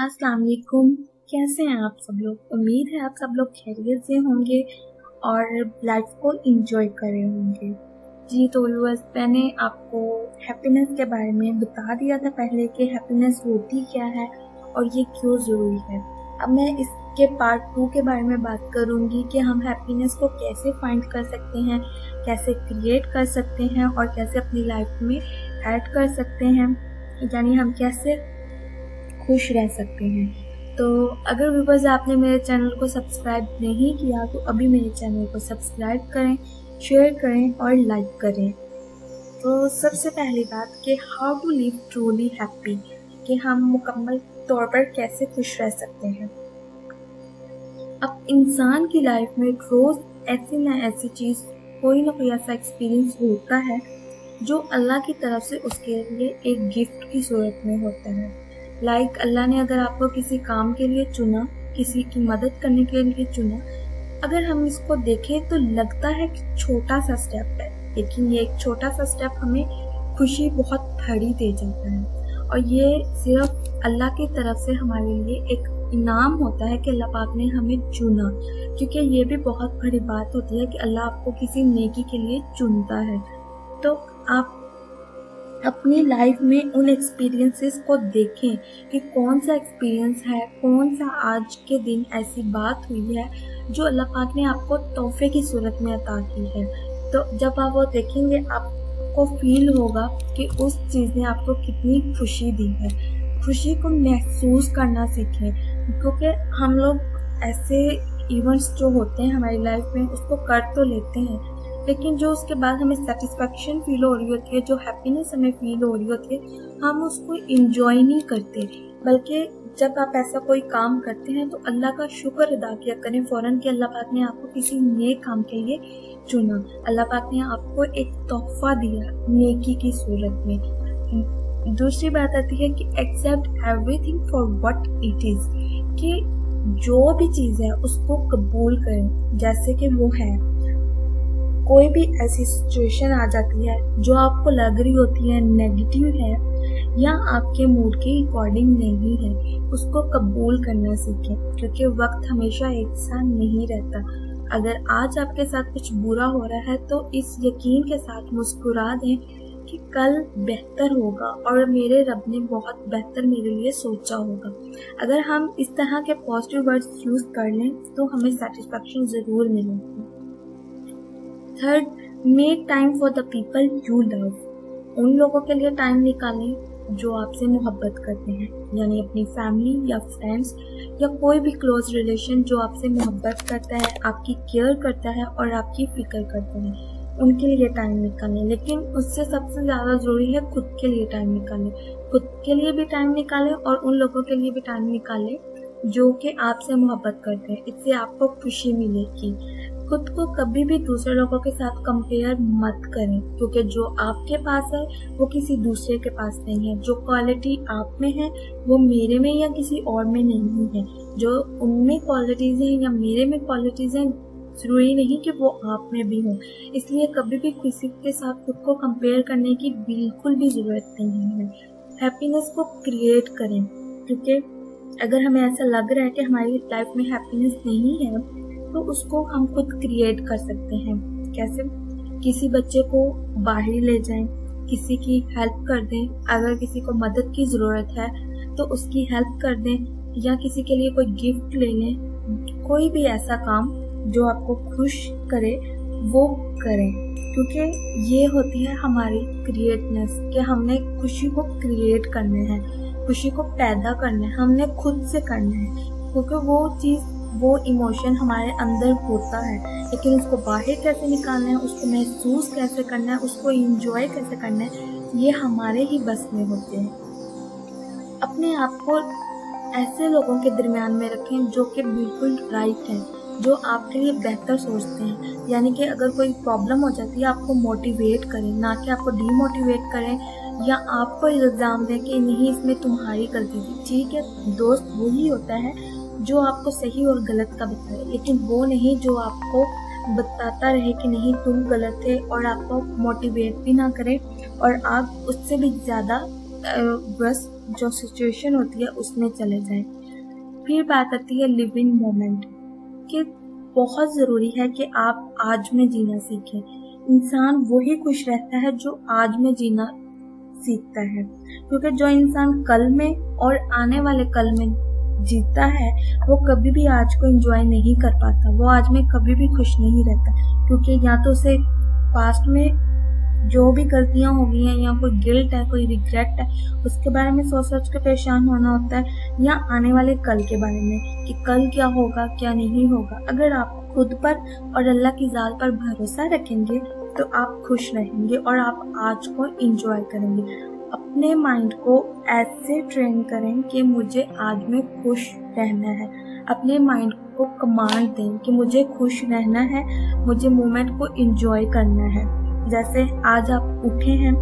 अस्सलाम वालेकुम। कैसे हैं आप सब लोग? उम्मीद है आप सब लोग खैरियत से होंगे और लाइफ को एंजॉय कर रहे होंगे। जी तो व्यूअर्स, मैंने आपको हैप्पीनेस के बारे में बता दिया था पहले कि हैप्पीनेस होती क्या है और ये क्यों ज़रूरी है। अब मैं इसके पार्ट 2 के बारे में बात करूँगी कि हम हैप्पीनेस को कैसे फाइंड कर सकते हैं, कैसे क्रिएट कर सकते हैं और कैसे अपनी लाइफ में ऐड कर सकते हैं, यानी हम कैसे खुश रह सकते हैं। तो अगर व्यूअर्स आपने मेरे चैनल को सब्सक्राइब नहीं किया तो अभी मेरे चैनल को सब्सक्राइब करें, शेयर करें और लाइक करें। तो सबसे पहली बात कि how to live truly happy, कि हम मुकम्मल तौर पर कैसे खुश रह सकते हैं। अब इंसान की लाइफ में रोज़ ऐसी ना ऐसी चीज़, कोई ना कोई ऐसा एक्सपीरियंस होता है जो अल्लाह की तरफ से उसके लिए एक गिफ्ट की सूरत में होता है। लाइक अल्लाह ने अगर आपको किसी काम के लिए चुना, किसी की मदद करने के लिए चुना, अगर हम इसको देखें तो लगता है कि छोटा सा स्टेप है, लेकिन ये एक छोटा सा स्टेप हमें खुशी बहुत बड़ी दे जाता है। और ये सिर्फ अल्लाह की तरफ से हमारे लिए एक इनाम होता है कि अल्लाह पाक ने हमें चुना, क्योंकि ये भी बहुत बड़ी बात होती है कि अल्लाह आपको किसी नेकी के लिए चुनता है। तो आप अपनी लाइफ में उन एक्सपीरियंसेस को देखें कि कौन सा एक्सपीरियंस है, कौन सा आज के दिन ऐसी बात हुई है जो अल्लाह पाक ने आपको तोहफे की सूरत में अता की है। तो जब आप वो देखेंगे आपको फील होगा कि उस चीज़ ने आपको कितनी खुशी दी है। खुशी को महसूस करना सीखें, क्योंकि हम लोग ऐसे इवेंट्स जो होते हैं हमारी लाइफ में उसको कर तो लेते हैं, लेकिन जो उसके बाद हमें सेटिस्फैक्शन फील हो रही होती है, जो हैप्पीनेस हमें फील हो रही होती है, हम उसको इंजॉय नहीं करते। बल्कि जब आप ऐसा कोई काम करते हैं तो अल्लाह का शुक्र अदा किया करें फ़ौरन कि अल्लाह पाक ने आपको किसी नेक काम के लिए चुना, अल्लाह पाक ने आपको एक तोहफा दिया नेकी की सूरत में। दूसरी बात आती है कि accept everything for what it is, कि जो भी चीज़ है उसको कबूल करें जैसे कि वो है। कोई भी ऐसी सिचुएशन आ जाती है जो आपको लग रही होती है नेगेटिव है या आपके मूड के अकॉर्डिंग नहीं है, उसको कबूल करना सीखें, क्योंकि वक्त हमेशा एक सा नहीं रहता। अगर आज आपके साथ कुछ बुरा हो रहा है तो इस यकीन के साथ मुस्कुरा दें कि कल बेहतर होगा और मेरे रब ने बहुत बेहतर मेरे लिए सोचा होगा। अगर हम इस तरह के पॉजिटिव वर्ड्स यूज़ कर लें तो हमें सेटिस्फैक्शन ज़रूर मिलेगी। Third, make time for the people you love. उन लोगों के लिए टाइम निकालें जो आपसे मोहब्बत करते हैं, यानी अपनी फैमिली या फ्रेंड्स या कोई भी क्लोज रिलेशन जो आपसे मोहब्बत करता है, आपकी केयर करता है और आपकी फिक्र करता है, उनके लिए टाइम निकालें। लेकिन उससे सबसे ज़्यादा ज़रूरी है खुद के लिए टाइम निकालें। खुद के लिए भी टाइम निकालें और उन लोगों के लिए भी टाइम निकालें जो कि आपसे मोहब्बत करते हैं। इससे आपको खुशी मिलेगी। खुद को कभी भी दूसरे लोगों के साथ कंपेयर मत करें, क्योंकि जो आपके पास है वो किसी दूसरे के पास नहीं है। जो क्वालिटी आप में है वो मेरे में या किसी और में नहीं है। जो उनमें क्वालिटीज़ हैं या मेरे में क्वालिटीज़ हैं, ज़रूरी नहीं कि वो आप में भी हो। इसलिए कभी भी किसी के साथ खुद को कंपेयर करने की बिल्कुल भी ज़रूरत नहीं है। हैप्पीनेस को क्रिएट करें, क्योंकि अगर हमें ऐसा लग रहा है कि हमारी लाइफ में हैप्पीनेस नहीं है तो उसको हम खुद क्रिएट कर सकते हैं। कैसे? किसी बच्चे को बाहर ले जाएं, किसी की हेल्प कर दें, अगर किसी को मदद की ज़रूरत है तो उसकी हेल्प कर दें, या किसी के लिए कोई गिफ्ट ले लें। कोई भी ऐसा काम जो आपको खुश करे वो करें, क्योंकि ये होती है हमारी क्रिएटनेस कि हमने खुशी को क्रिएट करना है, खुशी को पैदा करना है, हमने खुद से करना है, क्योंकि वो चीज़, वो इमोशन हमारे अंदर होता है, लेकिन उसको बाहर कैसे निकालना है, उसको महसूस कैसे करना है, उसको एंजॉय कैसे करना है, ये हमारे ही बस में होते हैं। अपने आप को ऐसे लोगों के दरमियान में रखें जो कि बिल्कुल राइट हैं, जो आपके लिए बेहतर सोचते हैं। यानी कि अगर कोई प्रॉब्लम हो जाती है आपको मोटिवेट करें, ना कि आपको डीमोटिवेट करें या आपको इल्ज़ाम दें कि नहीं इसमें तुम्हारी गलती थी। ठीक है, दोस्त वही होता है जो आपको सही और गलत का बताए, लेकिन वो नहीं जो आपको बताता रहे कि नहीं तुम गलत थे और आपको मोटिवेट भी ना करे और आप उससे भी ज़्यादा बस जो सिचुएशन होती है उसमें चले जाएं। फिर बात आती है लिविंग मोमेंट कि बहुत ज़रूरी है कि आप आज में जीना सीखें। इंसान वही खुश रहता है जो आज में जीना सीखता है, क्योंकि जो इंसान कल में और आने वाले कल में जीता है वो कभी भी आज को एंजॉय नहीं कर पाता, वो आज में कभी भी खुश नहीं रहता, क्योंकि या तो उसे पास्ट में जो भी गलतियां हो गई हैं या कोई गिल्ट है, कोई रिग्रेट है, उसके बारे में सोच सोच के परेशान होना होता है, या आने वाले कल के बारे में कि कल क्या होगा क्या नहीं होगा। अगर आप खुद पर और अल्लाह की ज़ात पर भरोसा रखेंगे तो आप खुश रहेंगे और आप आज को एंजॉय करेंगे। अपने माइंड को ऐसे ट्रेन करें कि मुझे आज में खुश रहना है। अपने माइंड को कमांड दें कि मुझे खुश रहना है, मुझे मोमेंट को एंजॉय करना है। जैसे आज आप उठे हैं,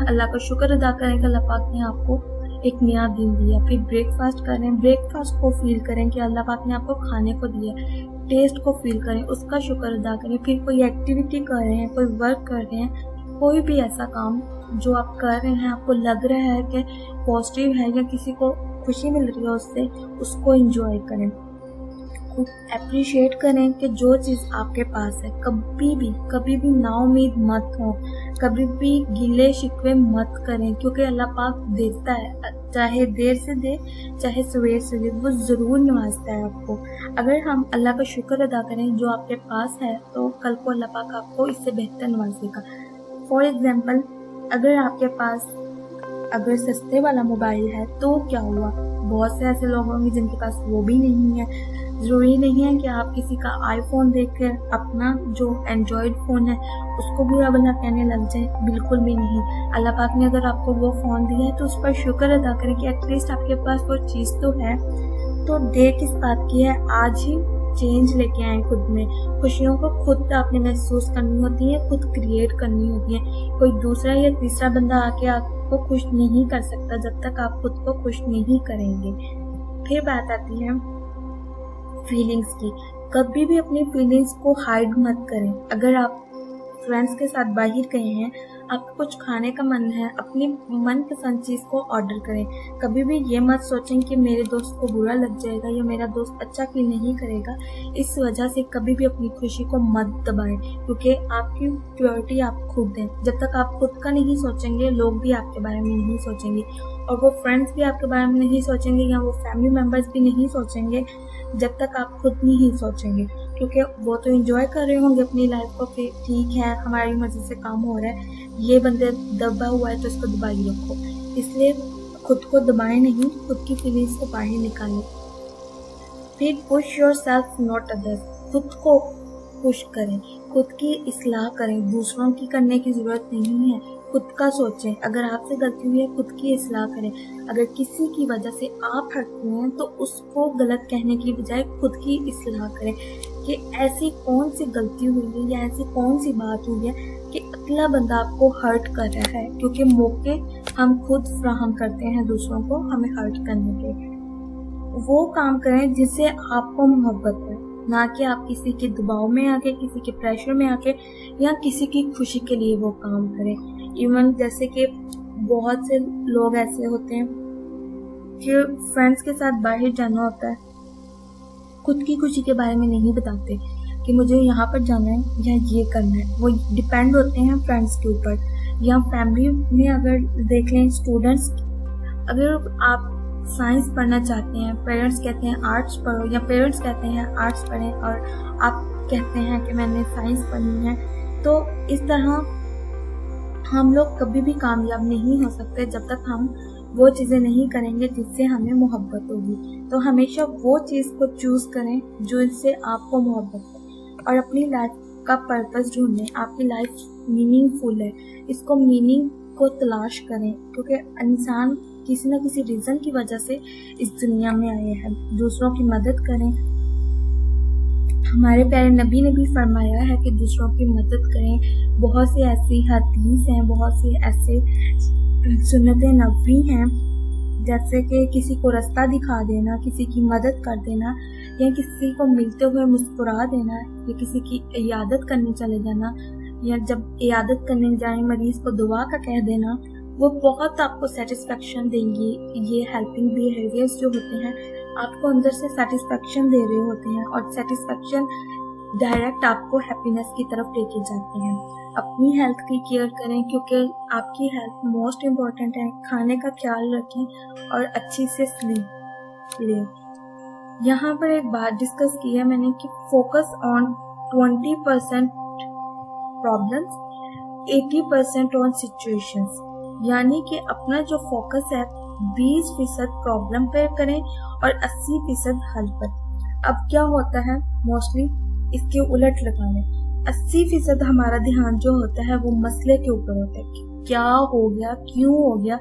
अल्लाह का शुक्र अदा करें कि अल्लाह पाक ने आपको एक नया दिन दिया। फिर ब्रेकफास्ट करें, ब्रेकफास्ट को फील करें कि अल्लाह पाक ने आपको खाने को दिया, टेस्ट को फील करें, उसका शुक्र अदा करें। फिर कोई एक्टिविटी कर रहे हैं, कोई वर्क कर रहे हैं, कोई भी ऐसा काम जो आप कर रहे हैं आपको लग रहा है कि पॉजिटिव है या किसी को खुशी मिल रही है उससे, उसको एंजॉय करें। खुद अप्रिशिएट करें कि जो चीज़ आपके पास है। कभी भी नाउम्मीद मत हो, कभी भी गिले शिकवे मत करें, क्योंकि अल्लाह पाक देता है, चाहे देर से दे चाहे सवेर से दे, वो ज़रूर नवाजता है आपको। अगर हम अल्लाह का शुक्र अदा करें जो आपके पास है तो कल को अल्लाह पाक आपको इससे बेहतर नवाजेगा। फॉर एग्जाम्पल, अगर आपके पास अगर सस्ते वाला मोबाइल है तो क्या हुआ, बहुत से ऐसे लोग होंगे जिनके पास वो भी नहीं है। ज़रूरी नहीं है कि आप किसी का आईफोन देखकर अपना जो एंड्रॉयड फ़ोन है उसको बुरा भला कहने लग जाए, बिल्कुल भी नहीं। अल्लाह पाक ने अगर आपको वो फ़ोन दिया है तो उस पर शुक्र अदा करें कि एटलीस्ट आपके पास वो चीज़ तो है। तो देर किस बात की है, आज ही चेंज लेके आए खुद में। खुशियों को खुद आपने महसूस करनी होती है, खुद क्रिएट करनी होती है। कोई दूसरा या तीसरा बंदा आके आपको खुश नहीं कर सकता जब तक आप खुद को खुश नहीं करेंगे। फिर बात आती है फीलिंग्स की। कभी भी अपनी फीलिंग्स को हाइड मत करें। अगर आप फ्रेंड्स के साथ बाहर गए हैं, आपको कुछ खाने का मन है, अपनी मनपसंद चीज़ को ऑर्डर करें। कभी भी ये मत सोचें कि मेरे दोस्त को बुरा लग जाएगा या मेरा दोस्त अच्छा फील नहीं करेगा। इस वजह से कभी भी अपनी खुशी को मत दबाएं, क्योंकि आपकी प्रायोरिटी आप खुद हैं। जब तक आप खुद का नहीं सोचेंगे, लोग भी आपके बारे में नहीं सोचेंगे, और वो फ्रेंड्स भी आपके बारे में नहीं सोचेंगे या वो फैमिली मेम्बर्स भी नहीं सोचेंगे जब तक आप खुद नहीं सोचेंगे, क्योंकि वो तो एंजॉय कर रहे होंगे अपनी लाइफ को कि ठीक है हमारी मर्जी से काम हो रहा है, ये बंदे दबा हुआ है तो इसको दबाई रखो। इसलिए खुद को दबाएं नहीं, खुद की फीलिंग्स को बाहर निकालें। फिर push your self not others. खुद को पुश करें, खुद की इस्लाह करें, दूसरों की करने की ज़रूरत नहीं है। खुद का सोचें, अगर आपसे गलती हुई है खुद की इस्लाह करें। अगर किसी की वजह से आप हर्ट हुए हैं तो उसको गलत कहने की बजाय खुद की इस्लाह करें कि ऐसी कौन सी गलती हुई है या ऐसी कौन सी बात हुई है कि अगला बंदा आपको हर्ट कर रहा है, क्योंकि मौके हम खुद फ्राहम करते हैं दूसरों को हमें हर्ट करने के। वो काम करें जिससे आपको मोहब्बत है, ना कि आप किसी के दबाव में आके, किसी के प्रेशर में आके या किसी की खुशी के लिए वो काम करें। इवन जैसे कि बहुत से लोग ऐसे होते हैं कि फ्रेंड्स के साथ बाहर जाना होता है, खुद की खुशी के बारे में नहीं बताते कि मुझे यहाँ पर जाना है या ये करना है। वो डिपेंड होते हैं फ्रेंड्स के ऊपर। या फैमिली में अगर देख लें, स्टूडेंट्स, अगर आप साइंस पढ़ना चाहते हैं, पेरेंट्स कहते हैं आर्ट्स पढ़ो या पेरेंट्स कहते हैं आर्ट्स पढ़ें और आप कहते हैं कि मैंने साइंस पढ़नी है, तो इस तरह हम लोग कभी भी कामयाब नहीं हो सकते जब तक हम वो चीज़ें नहीं करेंगे जिससे हमें मोहब्बत होगी। तो हमेशा वो चीज़ को चूज़ करें जो इससे आपको मोहब्बत है, और अपनी लाइफ का पर्पस ढूंढें। आपकी लाइफ मीनिंगफुल है, इसको मीनिंग को तलाश करें, क्योंकि इंसान किसी न किसी रीज़न की वजह से इस दुनिया में आए हैं। दूसरों की मदद करें। हमारे प्यारे नबी ने भी फरमाया है कि दूसरों की मदद करें। बहुत सी ऐसी हदीस हैं, बहुत सी ऐसे सुन्नतें नबवी हैं, जैसे कि किसी को रास्ता दिखा देना, किसी की मदद कर देना, या किसी को मिलते हुए मुस्कुरा देना, या किसी की इयादत करने चले जाना, या जब इयादत करने जाए मरीज़ को दुआ का कह देना। वो बहुत आपको सेटिस्फेक्शन देंगी। ये हेल्पिंग बिहेवियर्स जो होते हैं आपको अंदर से सेटिस्फेक्शन दे रहे होते हैं, और सेटिस्फेक्शन डायरेक्ट आपको हैप्पीनेस की तरफ लेके जाते हैं। अपनी हेल्थ की केयर करें, क्योंकि आपकी हेल्थ मोस्ट इम्पॉर्टेंट है। खाने का ख्याल रखें और अच्छी से स्लीप लें। यहाँ पर एक बात डिस्कस की है मैंने कि focus on 20% problems, 80% on situations, यानी कि अपना जो फोकस है 20% प्रॉब्लम पर करें और 80% हल पर। अब क्या होता है, मोस्टली इसके उलट लगा लें। 80% हमारा ध्यान जो होता है वो मसले के ऊपर होता है कि क्या हो गया, क्यों हो गया,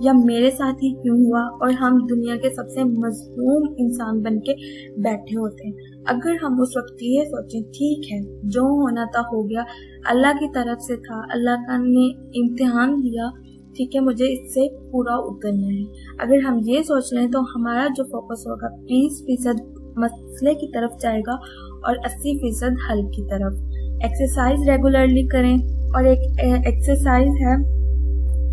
या मेरे साथ ही क्यों हुआ, और हम दुनिया के सबसे मजलूम इंसान बन के बैठे होते हैं। अगर हम उस वक्त ये सोचें ठीक है जो होना था हो गया, अल्लाह की तरफ से था, अल्लाह ने इम्तिहान दिया, ठीक है मुझे इससे पूरा उतरना है। अगर हम ये सोच रहे हैं तो हमारा जो फोकस होगा 20% मसले की तरफ जाएगा और 80% हल की तरफ। एक्सरसाइज रेगुलरली करें, और एक एक्सरसाइज है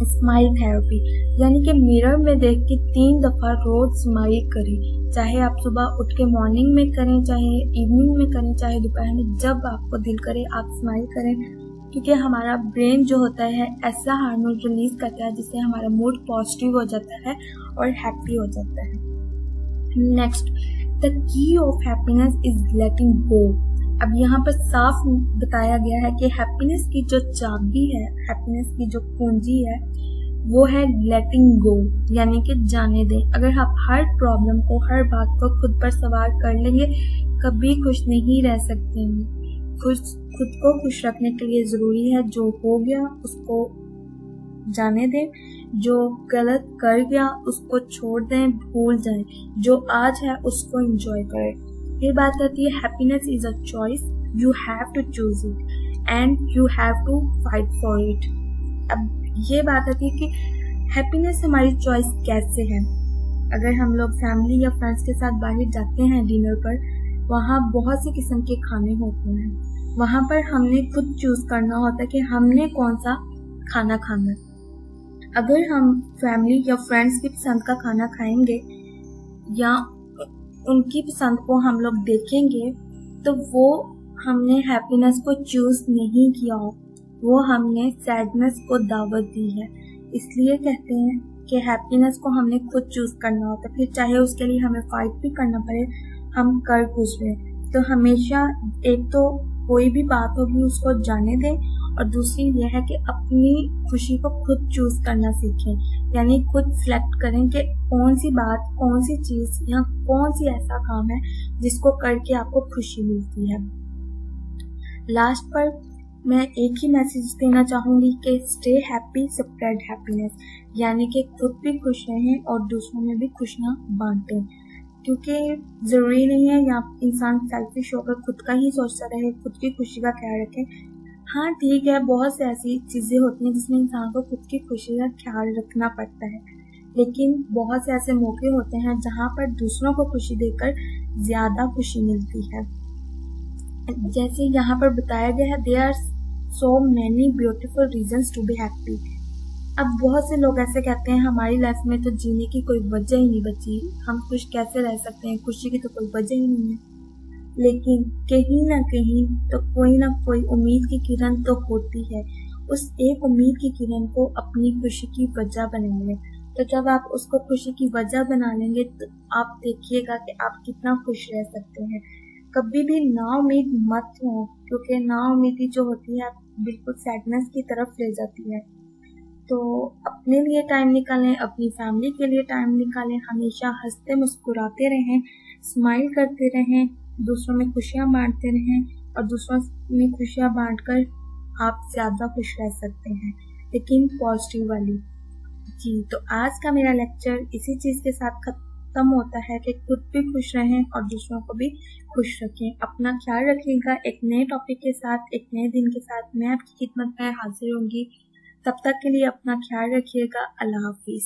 स्माइल थेरेपी, यानी कि मिरर में देख के 3 दफा रोज स्माइल करें। चाहे आप सुबह उठ के मॉर्निंग में करें, चाहे इवनिंग में करें, चाहे दोपहर में, जब आपको दिल करे आप स्माइल करें, क्योंकि हमारा ब्रेन जो होता है ऐसा हार्मोन रिलीज करता है जिससे हमारा मूड पॉजिटिव हो जाता है और हैप्पी हो जाता है। Next, the key of happiness is letting go. अब यहाँ पर साफ बताया गया है कि हैप्पीनेस की जो चाबी है, हैप्पीनेस की जो कुंजी है वो है लेटिंग गो, यानी कि जाने दें। अगर आप हर प्रॉब्लम को, हर बात को खुद पर सवार कर लेंगे, कभी खुश नहीं रह सकते हैं। खुद को खुश रखने के लिए जरूरी है जो हो गया उसको जाने दें, जो गलत कर गया उसको छोड़ दें, भूल जाएं, जो आज है उसको एंजॉय करें। फिर बात आती है happiness is a choice, you have to choose it and you have to fight for it. अब ये बात आती है कि हैप्पीनेस हमारी चॉइस कैसे है। अगर हम लोग फैमिली या फ्रेंड्स के साथ बाहर जाते हैं डिनर पर, वहाँ बहुत से किस्म के खाने होते हैं, वहाँ पर हमने खुद चूज करना होता है कि हमने कौन सा खाना खाना है। अगर हम फैमिली या फ्रेंड्स की पसंद का खाना खाएंगे या उनकी पसंद को हम लोग देखेंगे, तो वो हमने हैप्पीनेस को चूज नहीं किया हो, वो हमने सैडनेस को दावत दी है। इसलिए कहते हैं कि हैप्पीनेस को हमने खुद चूज करना होता है, फिर चाहे उसके लिए हमें फाइट भी करना पड़े, हम कर कुछ रहे। तो हमेशा एक तो कोई भी बात होगी उसको जाने दें, और दूसरी यह है कि अपनी खुशी को खुद चूज करना सीखें, यानी खुद सिलेक्ट करें कि कौन सी बात, कौन सी चीज या कौन सी ऐसा काम है जिसको करके आपको खुशी मिलती है। लास्ट पर मैं एक ही मैसेज देना चाहूंगी कि स्टे हैप्पी, स्प्रेड हैप्पीनेस, यानी कि खुद भी खुश रहें और दूसरों में भी खुशियां बांटें, क्योंकि जरूरी नहीं है या इंसान सेल्फिश होकर खुद का ही सोचता रहे, खुद की खुशी का ख्याल रखे। हाँ ठीक है, बहुत सी ऐसी चीजें होती हैं जिसमें इंसान को खुद की खुशी का ख्याल रखना पड़ता है, लेकिन बहुत से ऐसे मौके होते हैं जहाँ पर दूसरों को खुशी देकर ज्यादा खुशी मिलती है। जैसे यहाँ पर बताया गया है, there are so many beautiful reasons to be happy. अब बहुत से लोग ऐसे कहते हैं हमारी लाइफ में तो जीने की कोई वजह ही नहीं बची, हम खुश कैसे रह सकते हैं, खुशी की तो कोई वजह ही नहीं है। लेकिन कहीं ना कहीं तो कोई ना कोई उम्मीद की किरण तो होती है, उस एक उम्मीद की किरण को अपनी खुशी की वजह बनाएंगे। तो जब आप उसको खुशी की वजह बना लेंगे तो आप देखिएगा कि आप कितना खुश रह सकते हैं। कभी भी नाउम्मीद मत हो, क्योंकि नाउम्मीदी जो होती है बिल्कुल सैडनेस की तरफ ले जाती है। तो अपने लिए टाइम निकालें, अपनी फैमिली के लिए टाइम निकालें, हमेशा हंसते मुस्कुराते रहें, स्माइल करते रहें, दूसरों में खुशियां बांटते रहें, और दूसरों में खुशियां बांटकर आप ज्यादा खुश रह सकते हैं, लेकिन पॉजिटिव वाली। जी, तो आज का मेरा लेक्चर इसी चीज के साथ खत्म होता है कि खुद भी खुश रहें और दूसरों को भी खुश रखें। अपना ख्याल रखिएगा। एक नए टॉपिक के साथ, एक नए दिन के साथ मैं आपकी खिदमत में हाजिर होंगी। तब तक के लिए अपना ख्याल रखिएगा। अल्लाह हाफिज।